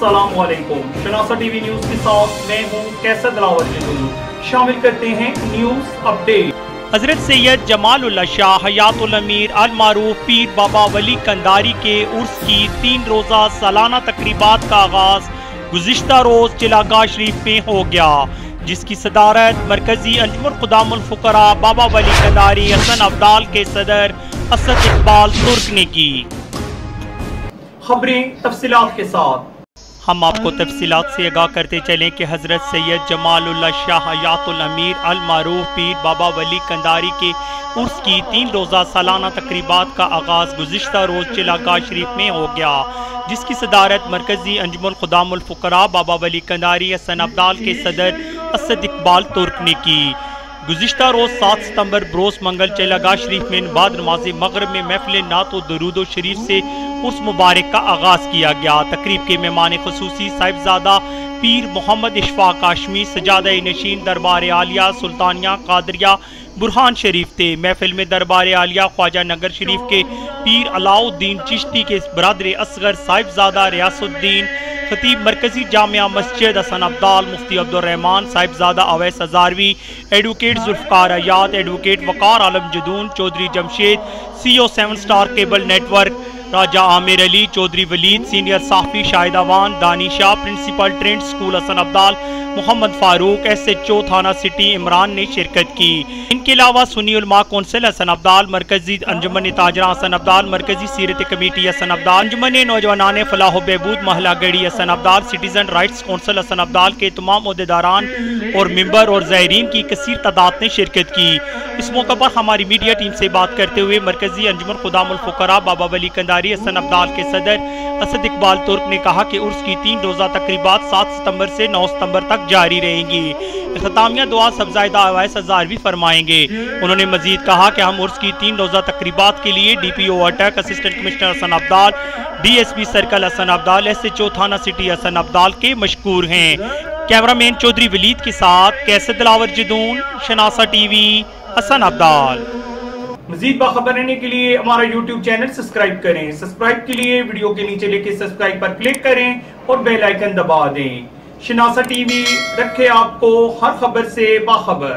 अस्सलाम वालेकुम। शनासा TV news के साथ मैं हूँ कैसर दिलावर जदून। शामिल करते हैं न्यूज अपडेट। हजरत सैयद जमालुल्लाह शाह हयातुल अमीर अल मारूफ पीर बाबा वली कंधारी के उर्स की 3 रोजा सालाना तकरीबात का आगाज गुज़िश्ता रोज चिलागाह शरीफ में हो गया, जिसकी सदारत मरकजी अंजुमन खुदामुल फुकरा बाबा वली कंधारी हसन अब्दाल के सदर असद इकबाल तुर्क ने की। खबरें तफसीलात के साथ हम आपको तफसीलात से आगाह करते चलें कि हजरत सैयद जमालुल्लाह शाह हयातुल अमीर अल मारूफ पीर बाबा वली कंधारी के उर्स की 3 रोजा सालाना तकरीबात का आगाज गुज़िश्ता रोज चिलागाह शरीफ में हो गया, जिसकी सदारत मरकजी अंजुमन खुदामुल फुकरा बाबा वली कंधारी हसन अब्दाल के सदर असद इकबाल तुर्क ने की। गुज़िश्ता रोज 7 सितंबर बरोज़ मंगल चिलागाह शरीफ में बाद नमाज़ मगरिब में महफिल नात व दरूद शरीफ से उर्स मुबारक का आगाज किया गया। तकरीब के मेहमान खुसूसी साहिबजादा पीर मोहम्मद इशफाक काशमी सजादा नशीन दरबार आलिया सुल्तानिया कादरिया बुरहान शरीफ थे। महफिल में दरबार आलिया ख्वाजा नगर शरीफ के पीर अलाउद्दीन चिश्ती के बरादर असगर साहिबजादा रियासुद्दीन खतीब मरकजी जामिया मस्जिद हसन अब्दाल मुफ्ती अब्दुर्रहमान साहिबजादा Awais Hazarvi advocate Zulfiqar Ayad advocate Waqar Alam Jadoon Chaudhry Jamshed CEO 7 star cable network Raja Aamir Ali Chaudhry Waleed senior साफी Shahid Awan Danisha principal trend school Hasan Abdal Mohammad Farooq SHO थाना सिटी इमरान ने शिरकत की। इनके अलावा सुन्नी उलमा कौंसिल हसन अब्दाल मरकजी अंजुमन ताजरा हसन अब्दाल मरकजी सीरत कमेटी हसन अब्दाल अंजुमन नौजवानान फलाह बहबूद महला Garhi Hasan Abdal citizen rights council Hasan Abdal के तमाम ओहदेदारान और मेंबर और ज़ायरीन की कसीर तादाद ने शिरकत की। इस मौके पर हमारी मीडिया टीम से बात करते हुए मरकजी अंजुमन खुदामुल फुकरा बाबा वली कंधारी हसन अब्दाल के सदर असद इकबाल तुर्क ने कहा कि उर्स की 3 रोजा तकरीबात 7 सितंबर से 9 सितंबर तक जारी रहेंगी। इख्तितामिया दुआ सबजायदा अवैस हजारवी फरमाएंगे। उन्होंने मजीद कहा कि हम उर्स की 3 रोजा तकरीबात के लिए DPO Attock assistant commissioner Hasan Abdal DSP circle Hasan Abdal SHO थाना सिटी हसन अब्दाल के मशकूर हैं। कैमरामैन चौधरी वलीद के साथ कैसर दिलावर जदून शनासा टीवी हसन अब्दाल। मजीद बाखबर रहने के लिए हमारा YouTube चैनल सब्सक्राइब करें। सब्सक्राइब के लिए वीडियो के नीचे लिखे सब्सक्राइब पर क्लिक करें और बेल आइकन दबा दें। शनासा टीवी रखे आपको हर खबर से बाखबर।